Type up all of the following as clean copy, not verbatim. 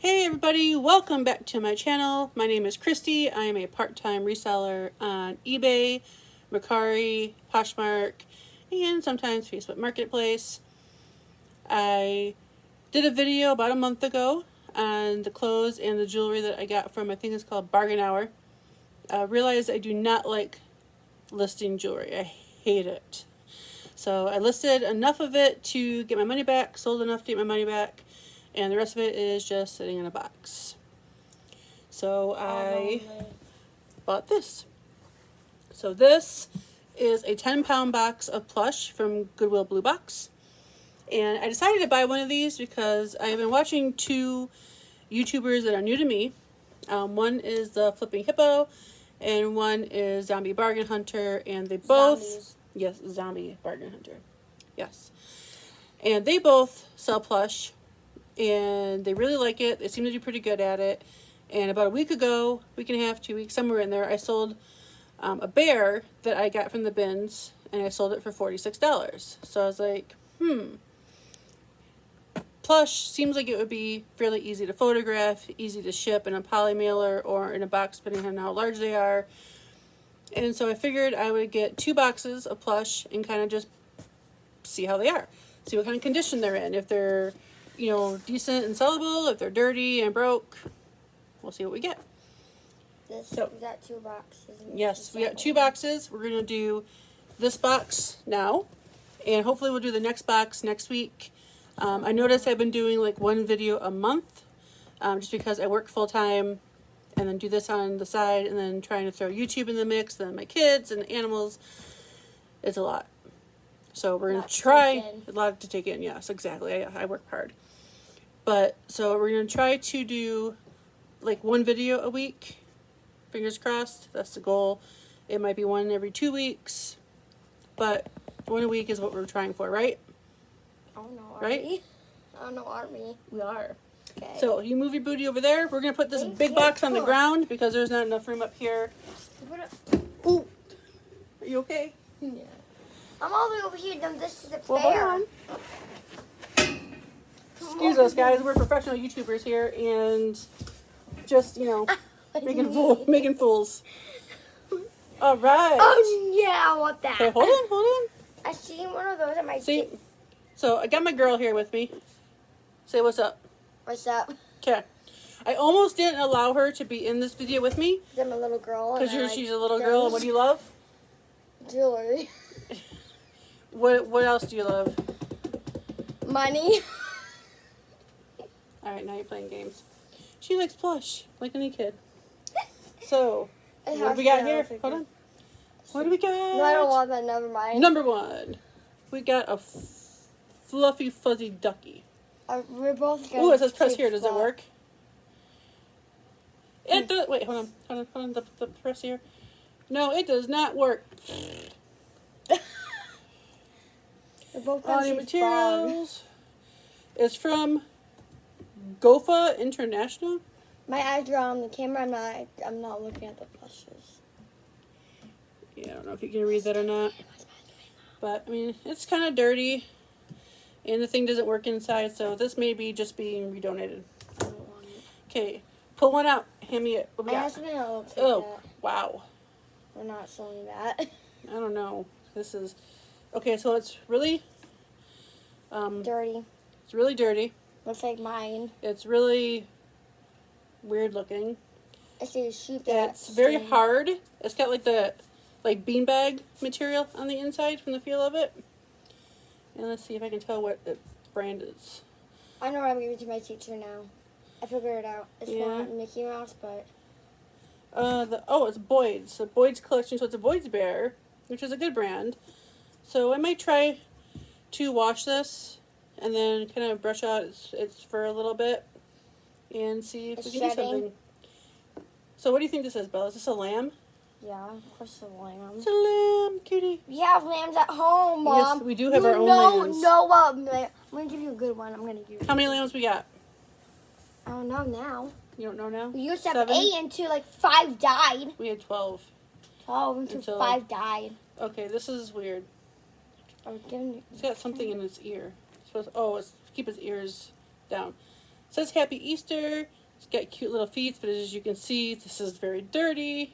Hey everybody, welcome back to my channel. My name is Christy. I am a part-time reseller on eBay, Mercari, Poshmark, and sometimes Facebook Marketplace. I did a video about a month ago on the clothes and the jewelry that I got from, I think it's called Bargain Hour. I realized I do not like listing jewelry. I hate it. So I listed enough of it to get my money back, sold enough to get my money back, and the rest of it is just sitting in a box. So I bought this. So this is a 10-pound box of plush from Goodwill Blue Box. And I decided to buy one of these because I've been watching two YouTubers that are new to me. One is the Flipping Hippo, and one is Zombie Bargain Hunter, and they both... Zombies. Yes, Zombie Bargain Hunter. Yes. And they both sell plush, and they really like it. They seem to do pretty good at it. And about a week ago, week and a half, 2 weeks, somewhere in there, I sold a bear that I got from the bins, and I sold it for $46. So I was like, plush seems like it would be fairly easy to photograph, easy to ship in a poly mailer or in a box, depending on how large they are. And so I figured I would get 2 boxes of plush and kind of just see how they are. See what kind of condition they're in. If they're, you know, decent and sellable, if they're dirty and broke, we'll see what we get. We got 2 boxes. Yes, we got 2 boxes. We're going to do this box now, and hopefully we'll do the next box next week. I noticed I've been doing like 1 video a month, just because I work full-time and then do this on the side and then trying to throw YouTube in the mix, then my kids and animals. It's a lot. So we're going to try, a lot to take in, yes, exactly. I work hard. But, so we're going to try to do like 1 video a week. Fingers crossed, that's the goal. It might be 1 every 2 weeks, but 1 a week is what we're trying for, right? Oh no, right? Oh no, aren't we? We are. Okay. So you move your booty over there. We're going to put this big box on the ground because there's not enough room up here. Ooh. Are you okay? Yeah. I'm all the way over here. Then this is a Well, bear. hold on. Excuse us, guys. We're professional YouTubers here, and just, you know, making fools. All right. Oh yeah, I want that. Okay, hold on. I seen one of those. I might See, so I got my girl here with me. Say what's up. What's up? Okay. I almost didn't allow her to be in this video with me. I'm a little girl. Because she's a little girl, and what do you love? Jewelry. What else do you love? Money. Alright, now you're playing games. She likes plush, like any kid. So, what do we got here? Hold on. What do we got? No, I don't want that. Never mind. Number 1. We got a fluffy, fuzzy ducky. We're both going. Ooh, it says press here. Does it work? It does. Wait, hold on. The press here. No, it does not work. We're both Body materials. It's from Gofa International. My eyes are on the camera. I'm not looking at the plushes. Yeah, I don't know if you can read that or not. But, I mean, it's kind of dirty. And the thing doesn't work inside, so this may be just being redonated. I don't want it. Okay, pull one out. Hand me it. What we got? Oh, wow. We're not selling that. I don't know. This is... Okay, so it's really... Dirty. It's really dirty. Looks like mine. It's really weird looking. I see shoot that. It's very hard. It's got like the beanbag material on the inside from the feel of it. And let's see if I can tell what the brand is. I know what I'm giving to my teacher now. I figured it out. It's not Mickey Mouse, but... it's Boyd's. So Boyd's collection, so it's a Boyd's bear, which is a good brand. So I might try to wash this and then kind of brush out its fur a little bit and see if we can do something. So what do you think this is, Bella? Is this a lamb? Yeah, of course it's a lamb. It's a lamb, cutie. We have lambs at home, Mom. Yes, we do have our own lambs. I'm going to give you a good one. I'm going to give you. How many lambs we got? I don't know now. You don't know now? We used to have 8 until like 5 died. We had 12. 12 until 5 died. Okay, this is weird. I was giving you. It's got something in its ear. It's to keep its ears down. says Happy Easter. It's got cute little feet, but as you can see, this is very dirty.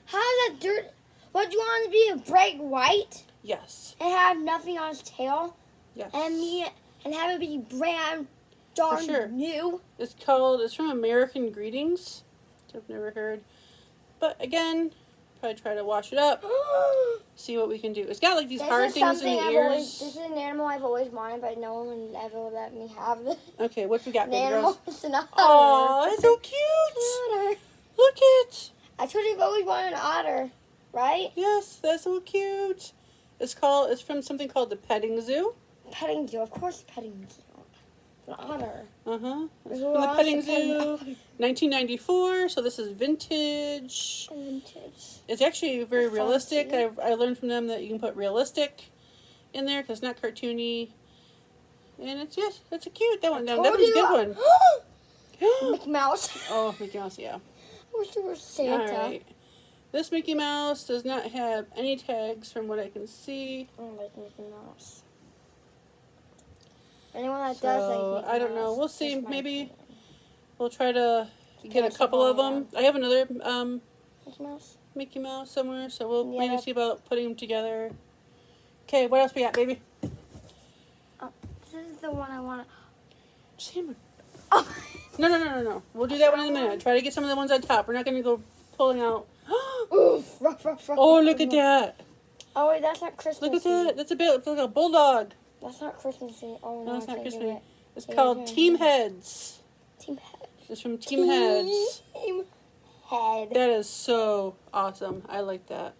How is that dirt? What, do you want it to be a bright white? Yes. And have nothing on its tail? Yes. And have it be brand darn sure. new? It's from American Greetings, which I've never heard. But again, probably try to wash it up, see what we can do. It's got like these hard things in the ears. This is an animal I've always wanted, but no one would ever let me have this. Okay, what we got, An baby animal. girls? It's an otter. Aw, it's so cute. Otter. Look it. I told you I've always wanted an otter, right? Yes, that's so cute. It's from something called the Petting Zoo. Petting zoo, of course, petting zoo. An otter. It's from the Petting Zoo, 1994. So this is vintage. Vintage. It's actually very That's realistic. fancy. I learned from them that you can put realistic in there because it's not cartoony. And it's a cute that one. That was a good one. Mickey Mouse. Oh, Mickey Mouse, yeah. I wish it was Santa. All right. This Mickey Mouse does not have any tags from what I can see. I don't like Mickey Mouse. Anyone that does like Mickey I don't know. Mouse, We'll see. that's my Maybe opinion. we'll try to get a Yes, couple of I'll them. I have another Mickey Mouse. Mickey Mouse somewhere, so we'll Yeah. maybe see about putting them together. Okay, what else we got, baby? Oh, this is the one I want to... Sam. Oh. No. We'll do that one in a minute. Try to get some of the ones on top. We're not going to go pulling out. Oof, ruff, ruff, ruff, Oh, ruff, look at ruff. that. Oh, wait, that's not Christmas. Look at that. That's it's like a bulldog. That's not Christmassy. Oh, no, No, it's I not can't do Christmas. it. It's Yeah, called yeah, Team yeah. Heads. Team Head. It's from Team Heads. Team Head. That is so awesome. I like that.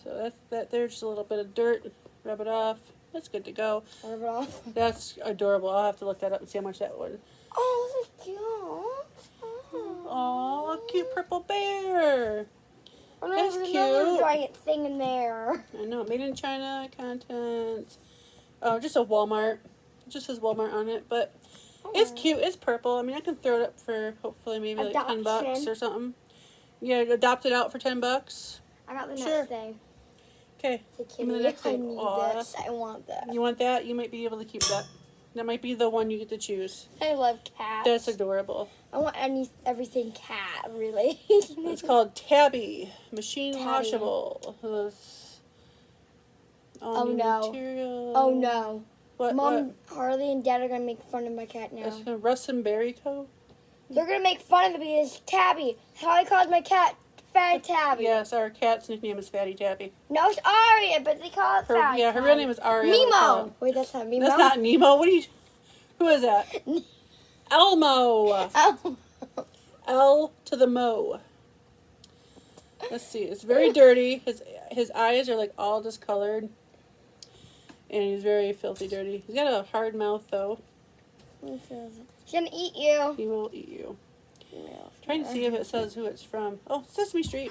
So that there's just a little bit of dirt. Rub it off. That's good to go. Rub it off. That's adorable. I'll have to look that up and see how much that would. Oh, this is cute. Oh. Aw, a cute purple bear. Oh, no, That's there's another cute. giant thing in there. I know. Made in China content. Oh, just a Walmart. It just says Walmart on it, but it's cute. It's purple. I mean, I can throw it up for hopefully maybe like $10 Adoption. or something. Yeah, adopt it out for $10. I got the Sure. next thing. Okay. It's a Give me the kitty. next I thing. need Aw, this. I want that. You want that? You might be able to keep that. That might be the one you get to choose. I love cats. That's adorable. I want everything cat, really. It's called Tabby. Machine Tabby. washable. Oh, new no. Material. Oh, no. What? Mom, Harley, and Dad are going to make fun of my cat now. It's from Russ and Berry Co. They're going to make fun of it because Tabby. Harley calls my cat Fatty Tabby. Yes, our cat's nickname is Fatty Tabby. No, it's Aria, but they call it Fatty Her real name is Aria. Nemo. Wait, that's not Nemo. That's not Nemo. Who is that? Elmo. Oh. L to the Mo. Let's see. It's very dirty. His eyes are like all discolored. And he's very filthy dirty. He's got a hard mouth though. She's going to eat you. He will eat you. Trying to see if it says who it's from. Oh, Sesame Street.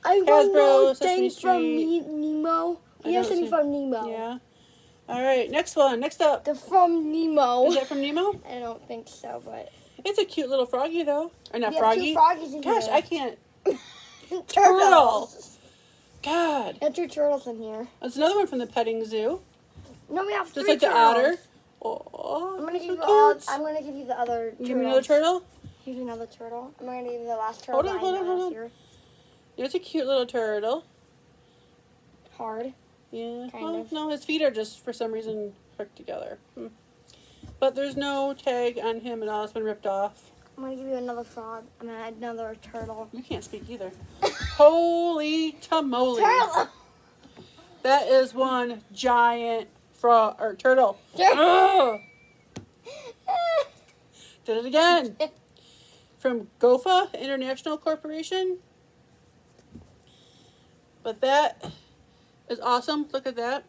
I want Hasbro, more Sesame things from Street. Nemo. I You have don't something see- from Nemo. Yeah. All right, next one. Next up. The from Nemo. Is that from Nemo? I don't think so, but... It's a cute little froggy though. Or not We have froggy. two froggies in Gosh, here. I can't. Turtles. God. There are two turtles in here. That's another one from the petting zoo. No, we have Just three like the turtles. otter. Oh, I'm gonna so give you all. cute. I'm gonna give you the other. Give me another turtle. Here's another turtle. I'm gonna give you the last turtle. Hold on, that I hold on, know hold is on. here. It's a cute little turtle. Hard. Yeah. Kind Well, of. no, his feet are just for some reason hooked together. But there's no tag on him at all. It's been ripped off. I'm gonna give you another frog. I'm gonna add another turtle. You can't speak either. Holy tamale. Turtle. That is one giant frog or turtle. Turtle. Ugh. Did it again. From GOFA International Corporation. But that is awesome. Look at that.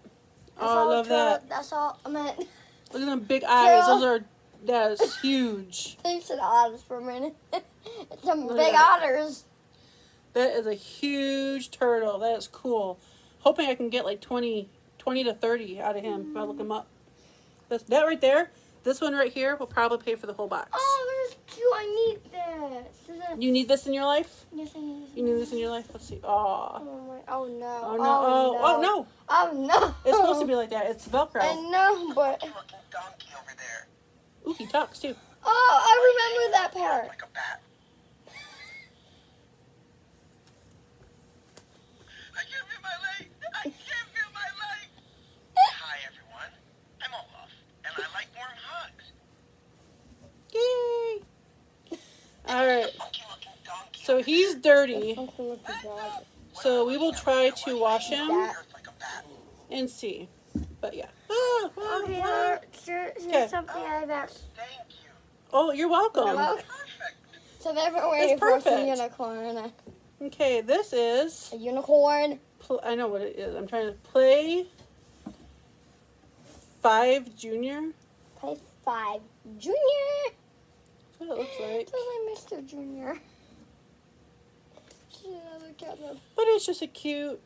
That's Oh, I all love turtle. that. That's all. I'm gonna. Look at them big eyes. Turtle. That is huge. You said otters for a minute. It's some Look big at otters. That is a huge turtle. That is cool. Hoping I can get like 20 to 30 out of him if I look him up. That right there, this one right here will probably pay for the whole box. Oh, this is cute. I need this. Is it? You need this in your life? Yes, I need this. You need this in your life? Let's see. Aw. Oh no. Oh, no. Oh, no. Oh no. It's supposed to be like that. It's Velcro. I know, but Donkey over there. Ooh, he talks too. Oh, I remember that part. Like a bat. I can't feel my leg. I can't feel my leg. Hi, everyone. I'm Olaf, and I like warm hugs. Yay! All right. Funky-looking donkey. So he's dirty. Funky looking dog. So we will try to wash him That. Like a bat. and see. But yeah. Ah, ah, Okay, ah. here's Okay. something I've actually. Thank you. Oh, you're welcome. Well, Perfect. so I've been waiting for some perfect. unicorn. Okay, this is. A unicorn. I know what it is. I'm trying to play 5 Junior. Play 5 Junior. That's what it looks like. Just like Mr. Junior. Look at them. But it's just a cute.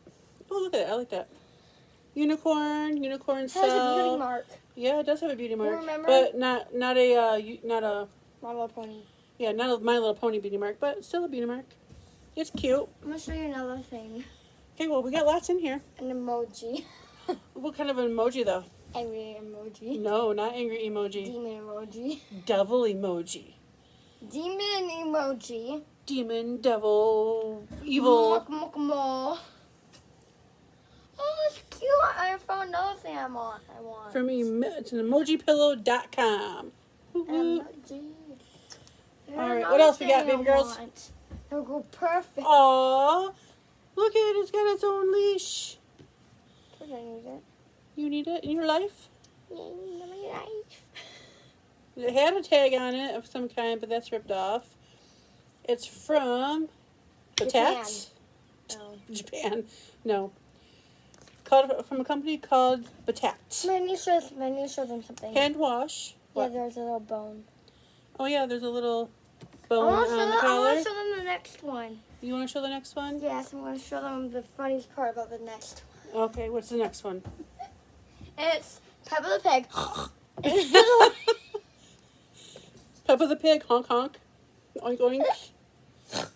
Oh, look at it. I like that. Unicorn It cell. has a beauty mark. Yeah, it does have a beauty mark. remember? But not a My Little Pony. yeah, not a My Little Pony beauty mark, but still a beauty mark. It's cute. I'm gonna show you another thing. Okay, well we got lots in here. An emoji. What kind of an emoji though? Angry emoji. No, not angry emoji. Demon emoji. Devil emoji. Demon emoji. Demon, devil, evil. Oh, it's cute. I found another thing I want. From it's an emojipillow.com. Woo woo. Emoji. All right, what else we got, baby girls? It'll go perfect. Aww. Look at it, it's got its own leash. I need it. You need it in your life? Yeah, my life. It had a tag on it of some kind, but that's ripped off. It's from Batat. No. Japan. No. Called from a company called Batat. My niece showed them something. Hand wash. Yeah, What? there's a little bone. Oh yeah, there's a little I bone want on the to collar. show them the next one. You want to show the next one? Yes, I'm going to show them the funniest part about the next one. Okay, what's the next one? It's Peppa the Pig. Peppa the Pig, honk honk. Oink oink. That's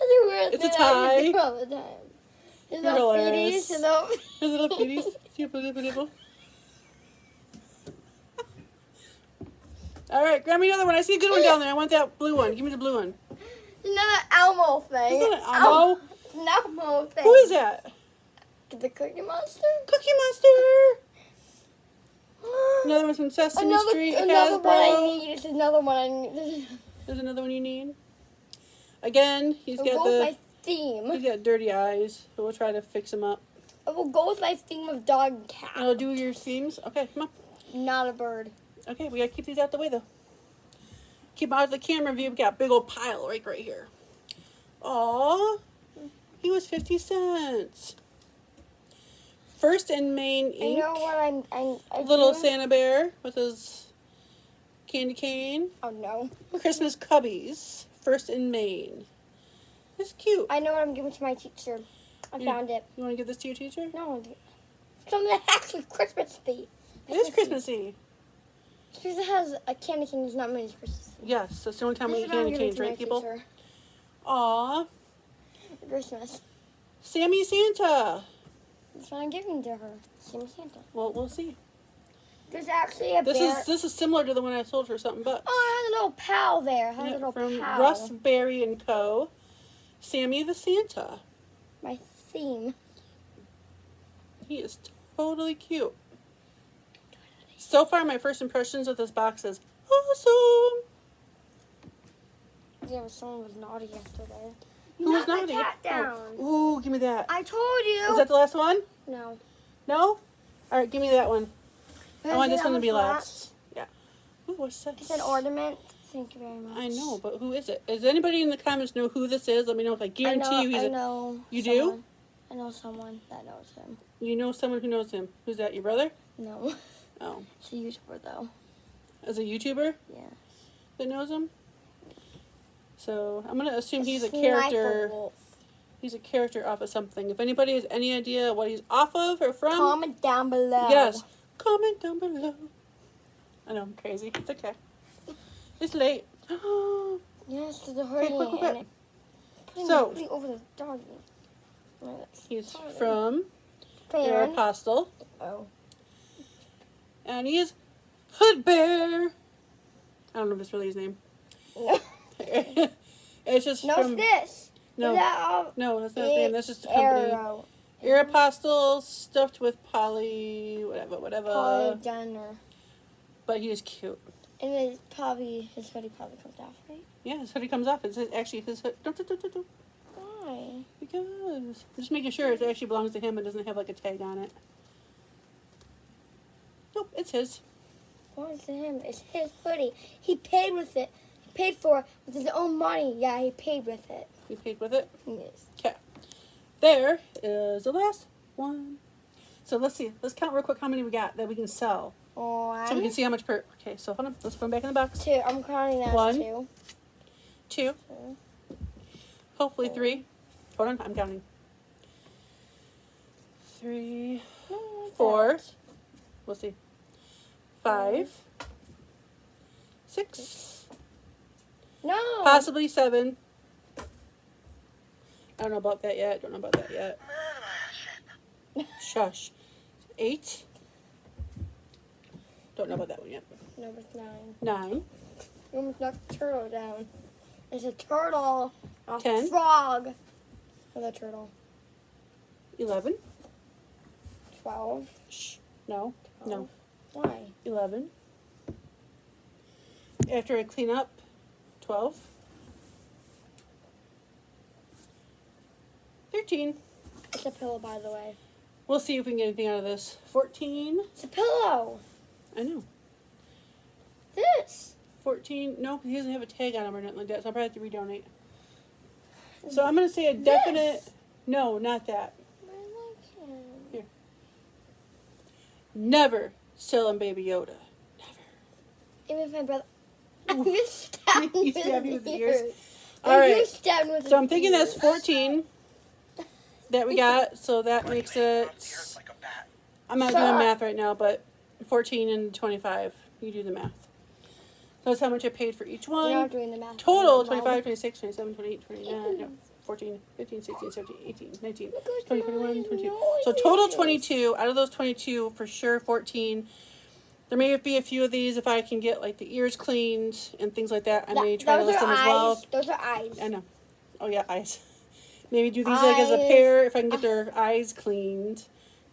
a weird It's a thing I tie. do all the time. His You're little hilarious. feeties, his little... His little feeties. Super duper duper. All right, grab me another one. I see a good one down there. I want that blue one. Give me the blue one. Another Elmo thing. Is that an Elmo? It's an Elmo thing. Who is that? The Cookie Monster? Cookie Monster. Another one's from Sesame Street. Another one I Hasbro. need. It's another one I need. There's another one you need. Again, he's It will got go with my theme. he's got dirty eyes. So we'll try to fix him up. It will go with my theme of dog and cat. And I'll do your themes. Okay, come on. Not a bird. Okay, we gotta keep these out the way though. Keep them out of the camera view. We got a big old pile right here. Aw, he was 50 cents. First in Maine I ink. know what I'm Little doing. Santa Bear with his candy cane. Oh no. Christmas Cubbies. First in Maine. It's cute. I know what I'm giving to my teacher. I found it. You want to give this to your teacher? No. Something that actually Christmassy. It is Christmassy. Because it has a candy cane. There's not many Christmas. Yes, that's the only time we This eat is what I'm candy giving canes, to my right, people? teacher Aw, for Christmas. Sammy Santa. That's what I'm giving to her. Sammy Santa. Well, we'll see. There's actually a This bear. is similar to the one I sold for something bucks. Oh, it has a little pal there. It has Yeah, a little from pal. Russ Berry and Co. Sammy the Santa. My theme. He is totally cute. So far, my first impressions of this box is awesome. Yeah, but someone was naughty yesterday. Who was Knocked naughty? my cat down. Oh, ooh, give me that. I told you. Is that the last one? No. No? All right, give me that one. I want this one to be last. last. Yeah. Ooh, what's that? It's an ornament. Thank you very much. I know, but who is it? Does anybody in the comments know who this is? Let me know if I guarantee you he's I know. You someone. do? I know someone that knows him. You know someone who knows him. Who's that? Your brother? No. Oh. It's a YouTuber though. As a YouTuber Yeah. that knows him? So I'm gonna assume he's a Sniper character. Wolf. He's a character off of something. If anybody has any idea what he's off of or from, Comment down below. yes, comment down below. I know I'm crazy. It's okay. It's late. Yes, there's a hurry quick, quick, in quick. it. Putting So- my feet over the doggy. He's from Fan. Apostle. Oh. And he is Hood Bear. I don't know if it's really his name. No. It's just No, from... it's this. No, Is that all? no, that's not his name. That's just a company. Arrow. Aeropostale stuffed with whatever. Polydunner. But he is cute. And his hoodie probably comes off, right? Yeah, his hoodie comes off. It's actually his hood. Don't. Why? Because I'm just making sure it actually belongs to him and doesn't have like a tag on it. Nope, it's his. Belongs to him. It's his hoodie. He paid with it. He paid for it with his own money. Yeah, he paid with it. You paid with it? Yes. Okay. There is the last one. So let's see. Let's count real quick how many we got that we can sell. One. So we can see how much per... Okay, so hold on. Let's put them back in the box. Two. I'm counting that. One. Two. Two. Hopefully three. Hold on. I'm counting. 3, No, like 4. that. We'll see. 5, 6. No. Possibly 7. I don't know about that yet. Shush. 8. Don't know about that one yet. Number 9. 9. You almost knocked the turtle down. It's a turtle. A 10. frog. With a turtle. 11. 12. Shh. No. No. Why? 11. After I clean up, 12. 13. It's a pillow, by the way. We'll see if we can get anything out of this. 14. It's a pillow. I know. This. 14. No, he doesn't have a tag on him or nothing like that, so I'll probably have to redonate. So I'm going to say a definite... This. No, not that. I like him. Here. Never sell him Baby Yoda. Never. Even if my brother... Oof. You stabbed me You stabbed me with the the ears? ears. All right. You stabbed me with So I'm the thinking ears. that's 14 that we got, so that makes Lay down it... on the earth like a bat. I'm not Shut doing up. math right now, but 14 and 25. You do the math. So that's how much I paid for each one. You're not doing the math. Total, Mom. 25, 26, 27, 28, 29, no, 14, 15, 16, 17, 18, 19, 20, 21, 22. So total 22. Out of those 22, for sure 14. There may be a few of these if I can get like the ears cleaned and things like that. I may try to Those list are them as eyes. well. Those are eyes. I know. Oh yeah, eyes. Maybe do these like as a Eyes. pair if I can get their eyes cleaned,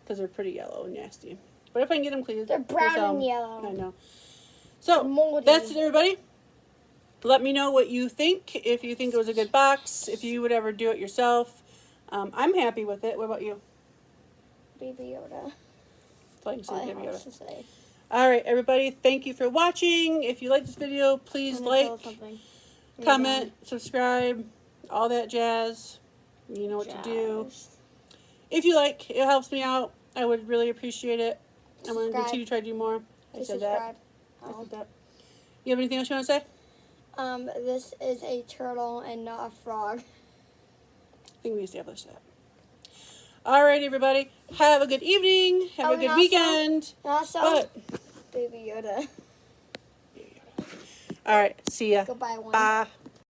because they're pretty yellow and nasty. But if I can get them cleaned, They're brown we'll sell and 'em. yellow. I know. So Moldy. that's it, everybody. Let me know what you think. If you think it was a good box, if you would ever do it yourself, I'm happy with it. What about you? Baby Yoda. That's all you can say, All I Baby have Yoda. to say. All right, everybody. Thank you for watching. If you like this video, please I'm gonna tell like, something. comment, subscribe, all that jazz. You know what to do. Jazz. If you like, it helps me out. I would really appreciate it. I'm going to Subscribe. continue to try to do more. I Please said subscribe. that. I said that. You have anything else you want to say? This is a turtle and not a frog. I think we established that. All right, everybody. Have a good evening. Have Oh, a good and also- weekend. And also, What? Baby Yoda. All right. See ya. Go buy one. Bye.